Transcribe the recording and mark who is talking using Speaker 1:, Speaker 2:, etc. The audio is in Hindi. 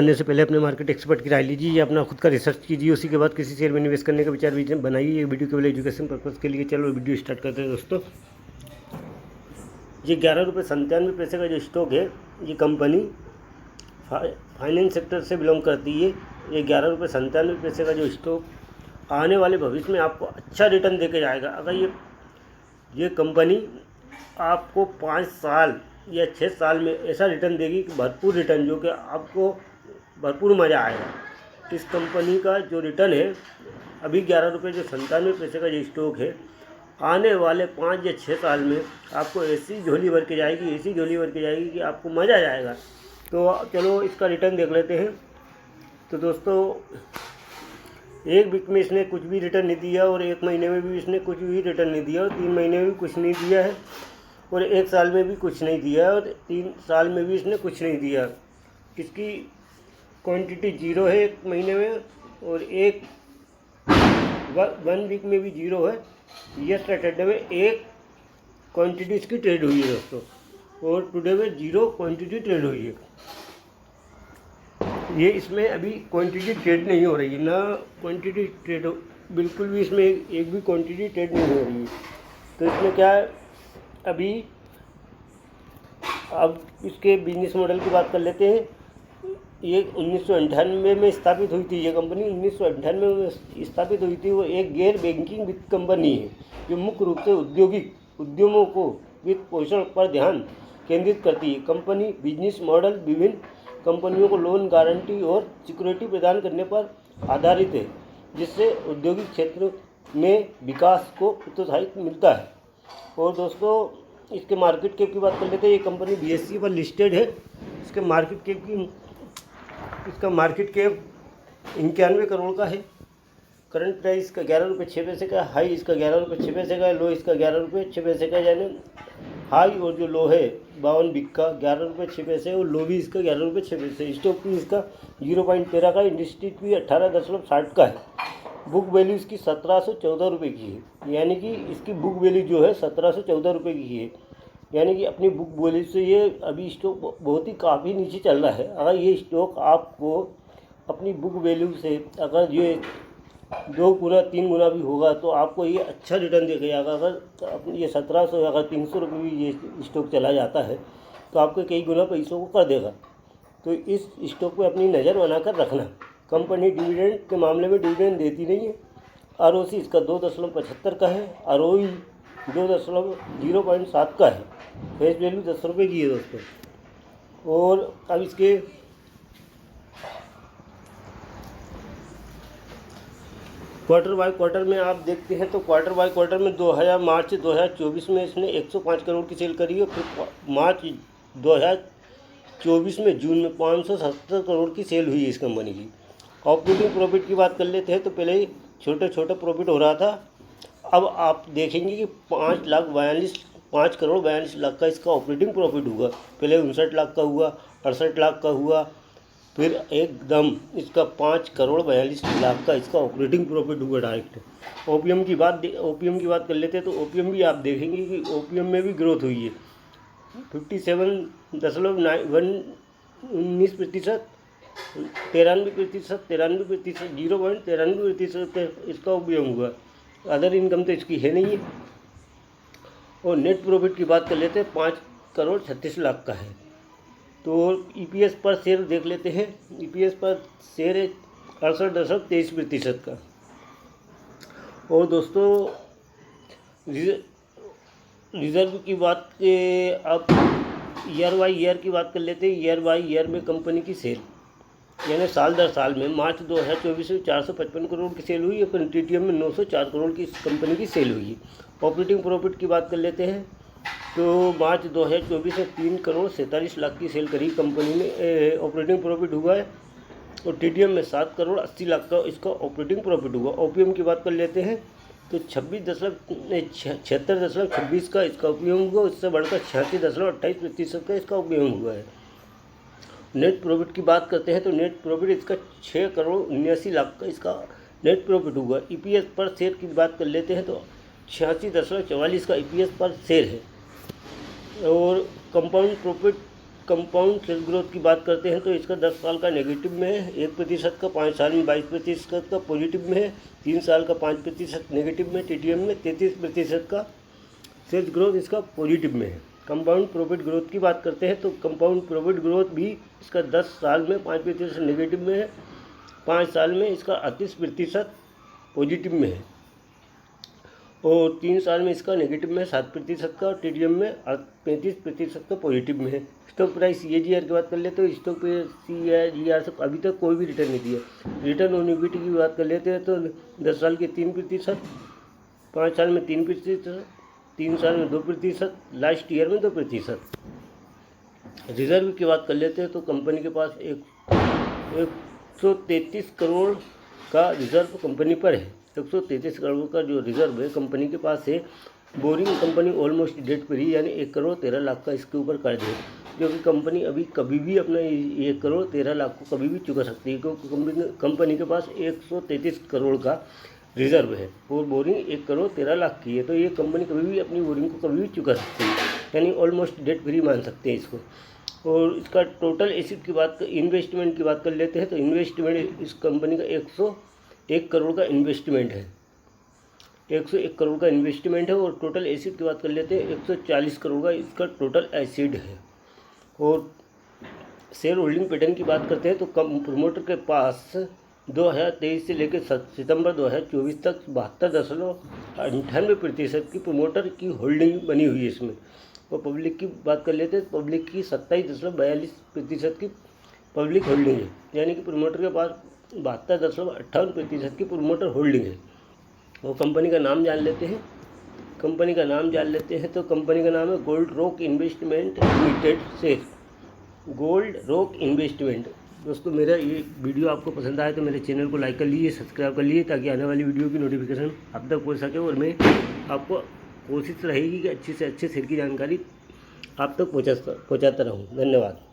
Speaker 1: करने से पहले अपने मार्केट एक्सपर्ट की राय लीजिए या अपना खुद का रिसर्च कीजिए, उसी के बाद किसी शेयर में निवेश करने का विचार बनाइए। ये वीडियो केवल एजुकेशन पर्पज़ के लिए। चलो वीडियो स्टार्ट करते हैं दोस्तों। ये 11 रुपये 97 पैसे का जो स्टॉक है, ये कंपनी फाइनेंस सेक्टर से बिलोंग करती है। ये 11 रुपये 97 पैसे का जो स्टॉक आने वाले भविष्य में आपको अच्छा रिटर्न देके जाएगा। अगर ये कंपनी आपको 5 साल या 6 साल में ऐसा रिटर्न देगी कि भरपूर रिटर्न, जो कि आपको भरपूर मज़ा आएगा। इस कंपनी का जो रिटर्न है, अभी 11 रुपये 97 पैसे का जो स्टॉक है, आने वाले 5 या 6 साल में आपको ऐसी झोली भर के जाएगी, ऐसी झोली भर के जाएगी कि आपको मज़ा आ जाएगा। तो चलो इसका रिटर्न देख लेते हैं। तो दोस्तों, 1 वीक में इसने कुछ भी रिटर्न नहीं दिया, और 1 महीने में भी इसने कुछ भी रिटर्न नहीं दिया, और 3 महीने में भी कुछ नहीं दिया है, और 1 साल में भी कुछ नहीं दिया है, और 3 साल में भी इसने कुछ नहीं दिया। इसकी क्वांटिटी 0 है 1 महीने में, और 1 वीक में भी 0 है। यस्टरडे में 1 क्वांटिटी इसकी ट्रेड हुई है दोस्तों, और टुडे में 0 क्वांटिटी ट्रेड हुई है। ये इसमें अभी क्वांटिटी ट्रेड नहीं हो रही है, ना क्वांटिटी ट्रेड बिल्कुल भी इसमें एक भी क्वांटिटी ट्रेड नहीं हो रही है। तो इसमें क्या है, अभी अब इसके बिजनेस मॉडल की बात कर लेते हैं। ये 1998 में स्थापित हुई थी। ये कंपनी 1998 में स्थापित हुई थी। वो एक गैर बैंकिंग वित्त कंपनी है, जो मुख्य रूप से औद्योगिक उद्यमों को वित्त पोषण पर ध्यान केंद्रित करती है। कंपनी बिजनेस मॉडल विभिन्न कंपनियों को लोन, गारंटी और सिक्योरिटी प्रदान करने पर आधारित है, जिससे औद्योगिक क्षेत्र में विकास को प्रोत्साहित मिलता है। और दोस्तों, इसके मार्केट कैप की बात कर लेते हैं। ये कंपनी BSE पर लिस्टेड है। इसका मार्केट कैप 91 करोड़ का है। करंट प्राइस इसका 11 रुपये 6 पैसे का, हाई इसका 11 रुपये 6 पैसे का, लो इसका 11 रुपये 6 पैसे का, यानी हाई और जो लो है 52 वीक का 11 रुपये 6 पैसे, और लो भी इसका 11 रुपये 6 पैसे। स्टॉक भी इसका 0.13 का, इंडस्ट्री भी 18.60 का है। बुक वैल्यू इसकी 1714 रुपये की है, यानी कि इसकी बुक वैल्यू जो है 1714 रुपये की है। यानी कि अपनी बुक वैल्यू से ये अभी स्टॉक बहुत ही काफ़ी नीचे चल रहा है। अगर ये स्टॉक आपको अपनी बुक वैल्यू से अगर ये 2 गुना 3 गुना भी होगा, तो आपको ये अच्छा रिटर्न देगा। अगर ये 1700 अगर 300 रुपये भी ये स्टॉक चला जाता है, तो आपके कई गुना पैसों को कर देगा। तो इस स्टॉक पे अपनी नज़र बनाकर रखना। कंपनी डिविडेंड के मामले में डिविडेंड देती नहीं है। ROC इसका 2.75 का है, ROE 2.07 का है। फेस वैल्यू 10 रुपये की है दोस्तों। और अब इसके क्वार्टर बाय क्वार्टर में आप देखते हैं, तो क्वार्टर बाय क्वार्टर में मार्च 2024 में इसने 105 करोड़ की सेल करी है। फिर मार्च 2024 में जून में 570 करोड़ की सेल हुई है इस कंपनी की। ऑपरेटिंग प्रॉफिट की बात कर लेते हैं, तो पहले ही छोटा प्रॉफिट हो रहा था। अब आप देखेंगे कि 5 करोड़ 42 लाख का इसका ऑपरेटिंग प्रॉफिट हुआ। पहले 59 लाख का हुआ, 68 लाख का हुआ, फिर एकदम इसका 5 करोड़ 42 लाख का इसका ऑपरेटिंग प्रॉफिट हुआ डायरेक्ट। ओपीएम की बात कर लेते हैं, तो ओपीएम भी आप देखेंगे कि ओपीएम में भी ग्रोथ हुई है। 57.19%, 93%, 0.93% इसका ओपीएम हुआ। अदर इनकम तो इसकी है नहीं है। और नेट प्रॉफिट की बात कर लेते हैं, 5 करोड़ 36 लाख का है। तो EPS पर शेयर देख लेते हैं। EPS पर शेयर है 68.23% का। और दोस्तों, रिजर्व की बात अब ईयर बाई ईयर की बात कर लेते हैं। ईयर बाई ईयर में कंपनी की सेल, यानी साल दर साल में मार्च 2024 में 455 करोड़ की सेल हुई है। फिर TTM में 904 करोड़ की कंपनी की सेल हुई है। ऑपरेटिंग प्रॉफिट की बात कर लेते हैं, तो मार्च 2024 में 3 करोड़ 47 लाख की सेल करी कंपनी में ऑपरेटिंग प्रॉफिट हुआ है। और TTM में 7 करोड़ 80 लाख का इसका ऑपरेटिंग प्रॉफिट हुआ। OPM की बात कर लेते हैं, तो 76.26 का इसका OPM हुआ। इससे बढ़कर 86.28% का इसका OPM हुआ है। नेट प्रॉफिट की बात करते हैं, तो नेट प्रॉफिट इसका 6 करोड़ 79 लाख का इसका नेट प्रॉफिट हुआ। EPS पर शेयर की बात कर लेते हैं, तो 86.44 का EPS पर शेयर है। और कंपाउंड कंपाउंड सेल्स ग्रोथ की बात करते हैं तो इसका 10 साल का नेगेटिव में है, 1% का, 5 साल में 22% का पॉजिटिव में है, 3 साल का 5% नेगेटिव में, TTM में 33% का सेल्स ग्रोथ इसका पॉजिटिव में है। कंपाउंड प्रॉफिट ग्रोथ की बात करते हैं तो कंपाउंड प्रॉफिट ग्रोथ भी इसका 10 साल में 5% नेगेटिव में है, 5 साल में इसका 38% पॉजिटिव में है और 3 साल में इसका नेगेटिव में 7% का और TTM में 35% का पॉजिटिव में है। स्टॉक प्राइस CAGR की बात कर लेते तो स्टॉक पे CAGR से अभी तक कोई भी रिटर्न नहीं दिया। रिटर्न ऑन इक्विटी की बात कर लेते हैं तो 10 साल के 3%, 5 साल में 3%, 3 साल में 2%, लास्ट ईयर में 2%। रिजर्व की बात कर लेते हैं तो कंपनी के पास 133 करोड़ का रिजर्व कंपनी पर है। 133 करोड़ का जो रिजर्व है कंपनी के पास है। Boring company almost debt free, यानी 1 करोड़ 13 लाख का इसके ऊपर कर्ज है, क्योंकि कंपनी अभी कभी भी अपना 1 करोड़ 13 लाख को कभी भी चुका सकती है, क्योंकि कंपनी के पास 133 करोड़ का रिजर्व है और बोरिंग 1 करोड़ 13 लाख की है। तो ये कंपनी कभी भी अपनी बोरिंग को कभी भी चुका सकती है, यानी ऑलमोस्ट डेट फ्री मान सकते हैं इसको। और इसका टोटल एसेट की बात इन्वेस्टमेंट की बात कर लेते हैं तो इन्वेस्टमेंट इस कंपनी का 101 करोड़ का इन्वेस्टमेंट है, 101 करोड़ का इन्वेस्टमेंट है। और टोटल एसेट की बात कर लेते हैं 140 करोड़ का इसका टोटल एसेट है। और शेयर होल्डिंग पैटर्न की बात करते हैं तो प्रोमोटर के पास 2023 से लेकर सितंबर 2024 तक 72.98% की प्रोमोटर की होल्डिंग बनी हुई है इसमें। और पब्लिक की बात कर लेते हैं तो पब्लिक की 27.42% की पब्लिक होल्डिंग है, यानी कि प्रोमोटर के पास 72.58% की प्रोमोटर होल्डिंग है। और कंपनी का नाम जान लेते हैं, कंपनी का नाम जान लेते हैं तो कंपनी का नाम है गोल्ड रॉक इन्वेस्टमेंट लिमिटेड से, गोल्ड रॉक इन्वेस्टमेंट। दोस्तों मेरा ये वीडियो आपको पसंद आए तो मेरे चैनल को लाइक कर लीजिए, सब्सक्राइब कर लीजिए, ताकि आने वाली वीडियो की नोटिफिकेशन आप तक पहुँच सके। और मैं आपको कोशिश रहेगी कि अच्छे से अच्छे शेयर की जानकारी आप तक पहुँचाता रहूँ। धन्यवाद।